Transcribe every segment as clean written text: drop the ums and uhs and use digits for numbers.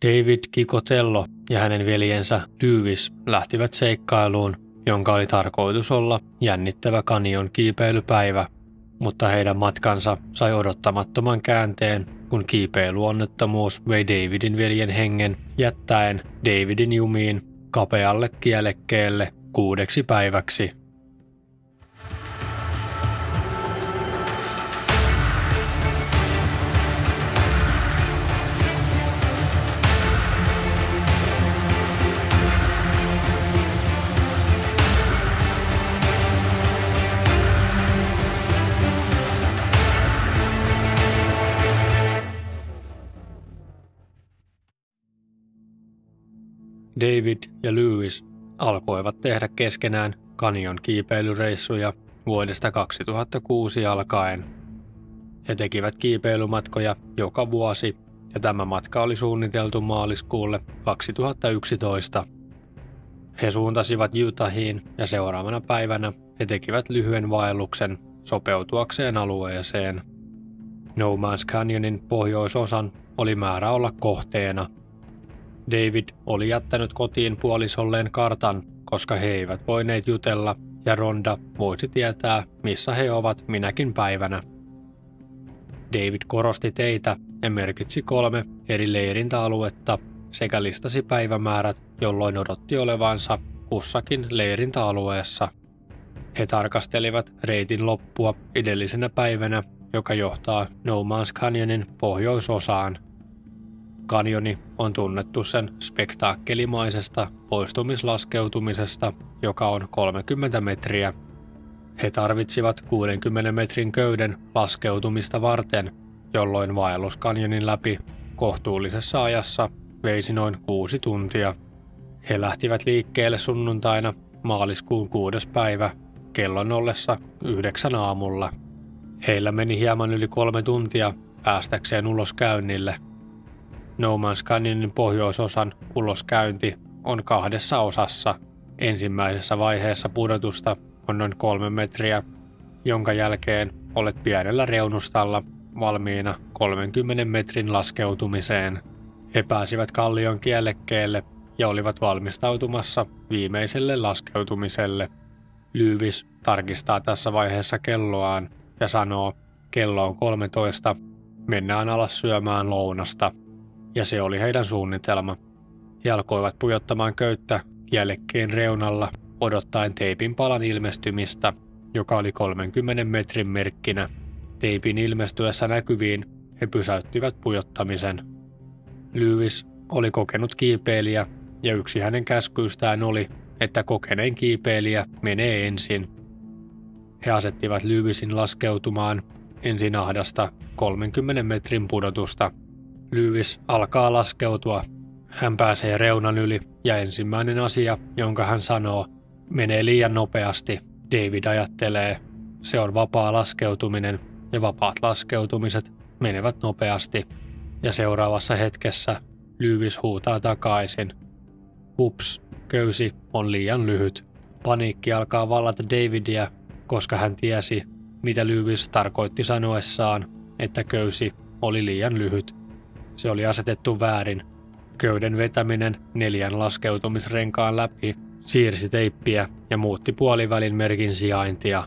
David Kikotello ja hänen veljensä Lewis lähtivät seikkailuun, jonka oli tarkoitus olla jännittävä Canyon kiipeilypäivä, mutta heidän matkansa sai odottamattoman käänteen, kun kiipeilyonnettomuus vei Davidin veljen hengen jättäen Davidin jumiin kapealle kielekkeelle 6 päiväksi. David ja Lewis alkoivat tehdä keskenään Canyon kiipeilyreissuja vuodesta 2006 alkaen. He tekivät kiipeilymatkoja joka vuosi ja tämä matka oli suunniteltu maaliskuulle 2011. He suuntasivat Utahiin ja seuraavana päivänä he tekivät lyhyen vaelluksen sopeutuakseen alueeseen. No Man's Canyonin pohjoisosan oli määrä olla kohteena. David oli jättänyt kotiin puolisolleen kartan, koska he eivät voineet jutella ja Rhonda voisi tietää, missä he ovat minäkin päivänä. David korosti teitä ja merkitsi 3 eri leirintäaluetta sekä listasi päivämäärät, jolloin odotti olevansa kussakin leirintäalueessa. He tarkastelivat reitin loppua edellisenä päivänä, joka johtaa No Man's Canyonin pohjoisosaan. Kanioni on tunnettu sen spektaakkelimaisesta poistumislaskeutumisesta, joka on 30 metriä. He tarvitsivat 60 metrin köyden laskeutumista varten, jolloin vaellus kanjonin läpi kohtuullisessa ajassa veisi noin 6 tuntia. He lähtivät liikkeelle sunnuntaina maaliskuun 6. päivä kellon ollessa 9 aamulla. Heillä meni hieman yli 3 tuntia päästäkseen ulos käynnille. No Man's Canyonin pohjoisosan uloskäynti on 2 osassa. Ensimmäisessä vaiheessa pudotusta on noin 3 metriä, jonka jälkeen olet pienellä reunustalla valmiina 30 metrin laskeutumiseen. He pääsivät kallion kielekkeelle ja olivat valmistautumassa viimeiselle laskeutumiselle. Lewis tarkistaa tässä vaiheessa kelloaan ja sanoo, kello on 13, mennään alas syömään lounasta. Ja se oli heidän suunnitelma. He alkoivat pujottamaan köyttä kielekkeen reunalla odottaen teipin palan ilmestymistä, joka oli 30 metrin merkkinä. Teipin ilmestyessä näkyviin he pysäyttivät pujottamisen. Lewis oli kokenut kiipeilijä ja yksi hänen käskyistään oli, että kokeneen kiipeilijä menee ensin. He asettivat Lewisin laskeutumaan ensin ahdasta 30 metrin pudotusta. Lewis alkaa laskeutua. Hän pääsee reunan yli ja ensimmäinen asia, jonka hän sanoo, menee liian nopeasti. David ajattelee, se on vapaa laskeutuminen ja vapaat laskeutumiset menevät nopeasti. Ja seuraavassa hetkessä Lewis huutaa takaisin. Ups, köysi on liian lyhyt. Paniikki alkaa vallata Davidia, koska hän tiesi, mitä Lewis tarkoitti sanoessaan, että köysi oli liian lyhyt. Se oli asetettu väärin. Köyden vetäminen 4 laskeutumisrenkaan läpi siirsi teippiä ja muutti puolivälin merkin sijaintia,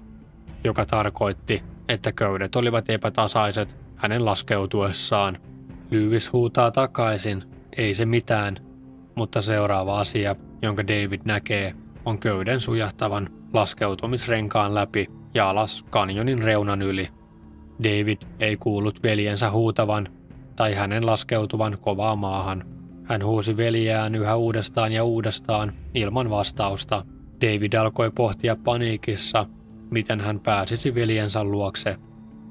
joka tarkoitti, että köydet olivat epätasaiset hänen laskeutuessaan. Lewis huutaa takaisin, ei se mitään, mutta seuraava asia, jonka David näkee, on köyden sujahtavan laskeutumisrenkaan läpi ja alas kanjonin reunan yli. David ei kuullut veljensä huutavan tai hänen laskeutuvan kovaa maahan. Hän huusi veljeään yhä uudestaan ja uudestaan ilman vastausta. David alkoi pohtia paniikissa, miten hän pääsisi veljensä luokse.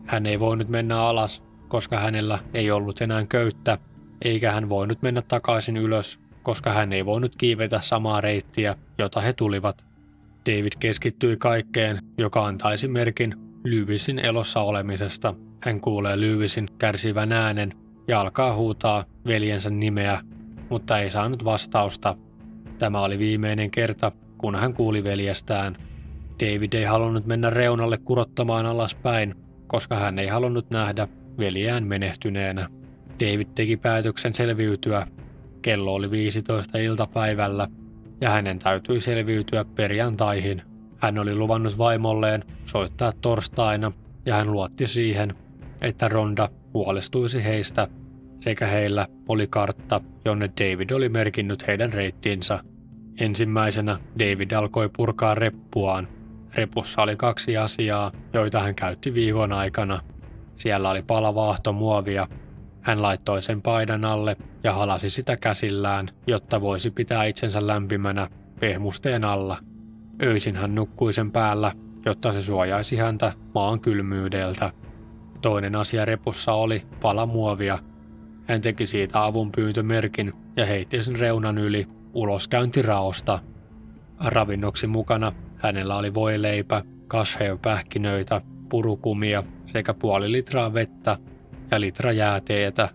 Hän ei voinut mennä alas, koska hänellä ei ollut enää köyttä, eikä hän voinut mennä takaisin ylös, koska hän ei voinut kiivetä samaa reittiä, jota he tulivat. David keskittyi kaikkeen, joka antaisi merkin Lewisin elossa olemisesta. Hän kuulee Lewisin kärsivän äänen ja alkaa huutaa veljensä nimeä, mutta ei saanut vastausta. Tämä oli viimeinen kerta, kun hän kuuli veljestään. David ei halunnut mennä reunalle kurottamaan alaspäin, koska hän ei halunnut nähdä veljään menehtyneenä. David teki päätöksen selviytyä. Kello oli 15 iltapäivällä ja hänen täytyi selviytyä perjantaihin. Hän oli luvannut vaimolleen soittaa torstaina ja hän luotti siihen, että Rhonda huolestuisi heistä sekä heillä oli kartta, jonne David oli merkinnyt heidän reittinsä. Ensimmäisenä David alkoi purkaa reppuaan. Repussa oli 2 asiaa, joita hän käytti viikon aikana. Siellä oli pala vaahtomuovia. Hän laittoi sen paidan alle ja halasi sitä käsillään, jotta voisi pitää itsensä lämpimänä pehmusteen alla. Öisin hän nukkui sen päällä, jotta se suojaisi häntä maan kylmyydeltä. Toinen asia repussa oli pala muovia. Hän teki siitä avunpyyntömerkin ja heitti sen reunan yli uloskäyntiraosta. Ravinnoksi mukana hänellä oli voileipä, cashew-pähkinöitä, purukumia sekä 0,5 litraa vettä ja litra jääteetä.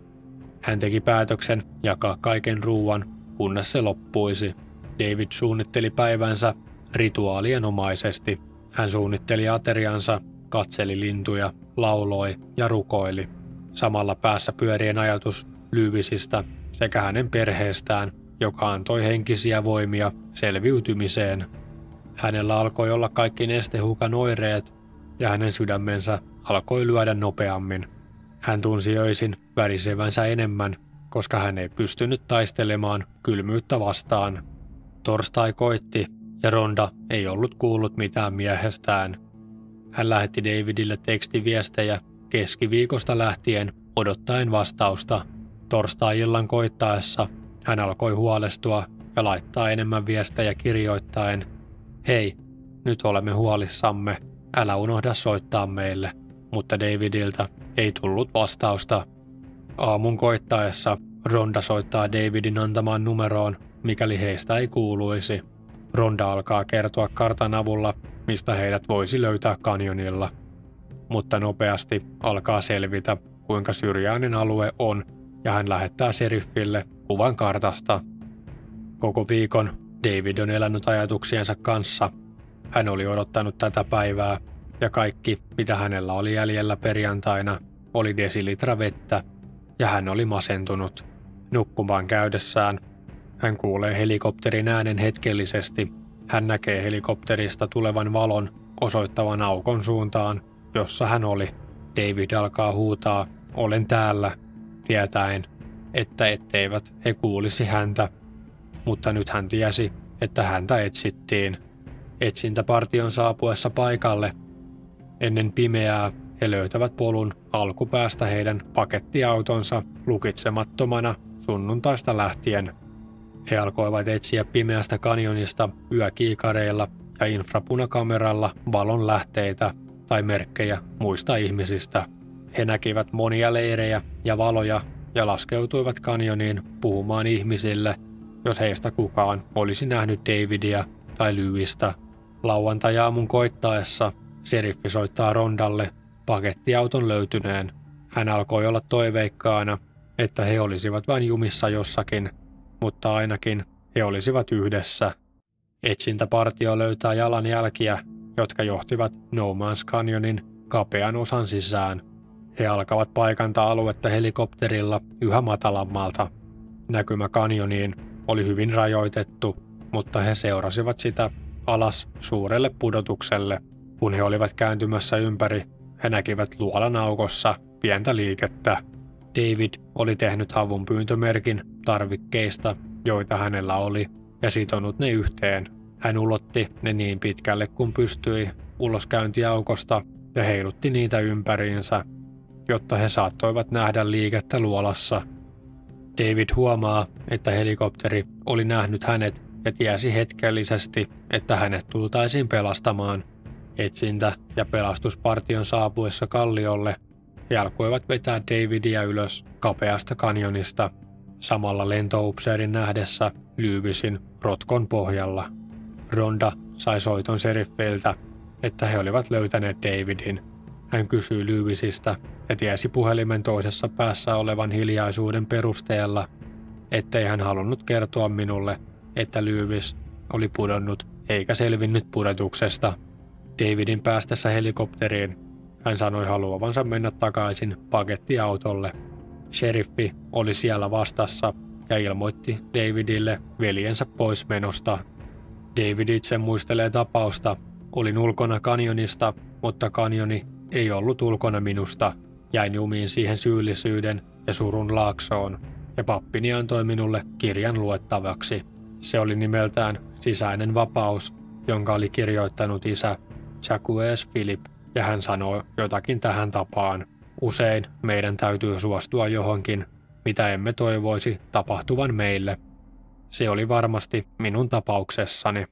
Hän teki päätöksen jakaa kaiken ruuan, kunnes se loppuisi. David suunnitteli päivänsä rituaalienomaisesti. Hän suunnitteli ateriansa, katseli lintuja, lauloi ja rukoili. Samalla päässä pyörien ajatus Lewisistä sekä hänen perheestään, joka antoi henkisiä voimia selviytymiseen. Hänellä alkoi olla kaikki nestehukan oireet ja hänen sydämensä alkoi lyödä nopeammin. Hän tunsi öisin värisevänsä enemmän, koska hän ei pystynyt taistelemaan kylmyyttä vastaan. Torstai koitti ja Rhonda ei ollut kuullut mitään miehestään. Hän lähetti Davidille tekstiviestejä keskiviikosta lähtien odottaen vastausta. Torstai-illan koittaessa hän alkoi huolestua ja laittaa enemmän viestejä kirjoittaen: "Hei, nyt olemme huolissamme, älä unohda soittaa meille." Mutta Davidiltä ei tullut vastausta. Aamun koittaessa Rhonda soittaa Davidin antamaan numeroon, mikäli heistä ei kuuluisi. Rhonda alkaa kertoa kartan avulla, mistä heidät voisi löytää kanjonilla. Mutta nopeasti alkaa selvitä, kuinka syrjäinen alue on, ja hän lähettää sheriffille kuvan kartasta. Koko viikon David on elänyt ajatuksiensa kanssa. Hän oli odottanut tätä päivää, ja kaikki, mitä hänellä oli jäljellä perjantaina, oli desilitra vettä, ja hän oli masentunut. Nukkumaan käydessään hän kuulee helikopterin äänen hetkellisesti. Hän näkee helikopterista tulevan valon osoittavan aukon suuntaan, jossa hän oli. David alkaa huutaa, "Olen täällä", tietäen, että etteivät he kuulisi häntä. Mutta nyt hän tiesi, että häntä etsittiin. Etsintäpartion saapuessa paikalle ennen pimeää he löytävät polun alkupäästä heidän pakettiautonsa lukitsemattomana sunnuntaista lähtien. He alkoivat etsiä pimeästä kanjonista yökiikareilla ja infrapunakameralla valon lähteitä tai merkkejä muista ihmisistä. He näkivät monia leirejä ja valoja ja laskeutuivat kanjoniin puhumaan ihmisille, jos heistä kukaan olisi nähnyt Davidia tai Lewistä. Lauantai-aamun koittaessa seriffi soittaa Rhondalle pakettiauton löytyneen. Hän alkoi olla toiveikkaana, että he olisivat vain jumissa jossakin, mutta ainakin he olisivat yhdessä. Etsintäpartio löytää jalanjälkiä, jotka johtivat No Man's Canyonin kapean osan sisään. He alkavat paikantaa aluetta helikopterilla yhä matalammalta. Näkymä kanjoniin oli hyvin rajoitettu, mutta he seurasivat sitä alas suurelle pudotukselle. Kun he olivat kääntymässä ympäri, he näkivät luolan aukossa pientä liikettä. David oli tehnyt avunpyyntömerkin tarvikkeista, joita hänellä oli, ja sitonut ne yhteen. Hän ulotti ne niin pitkälle kuin pystyi uloskäyntiaukosta ja heilutti niitä ympäriinsä, jotta he saattoivat nähdä liikettä luolassa. David huomaa, että helikopteri oli nähnyt hänet ja tiesi hetkellisesti, että hänet tultaisiin pelastamaan. Etsintä- ja pelastuspartion saapuessa kalliolle he alkoivat vetää Davidia ylös kapeasta kanjonista, samalla lentoupseerin nähdessä Lewisin rotkon pohjalla. Rhonda sai soiton sheriffeiltä, että he olivat löytäneet Davidin. Hän kysyi Lewisistä ja tiesi puhelimen toisessa päässä olevan hiljaisuuden perusteella, ettei hän halunnut kertoa minulle, että Lewis oli pudonnut eikä selvinnyt pudotuksesta. Davidin päästessä helikopteriin hän sanoi haluavansa mennä takaisin pakettiautolle. Sheriffi oli siellä vastassa ja ilmoitti Davidille veljensä poismenosta. David itse muistelee tapausta. Olin ulkona kanjonista, mutta kanjoni ei ollut ulkona minusta. Jäin jumiin siihen syyllisyyden ja surun laaksoon, ja pappini antoi minulle kirjan luettavaksi. Se oli nimeltään Sisäinen vapaus, jonka oli kirjoittanut isä Jacques Philippe, ja hän sanoi jotakin tähän tapaan. Usein meidän täytyy suostua johonkin, mitä emme toivoisi tapahtuvan meille. Se oli varmasti minun tapauksessani.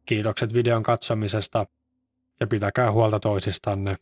Kiitokset videon katsomisesta ja pitäkää huolta toisistanne.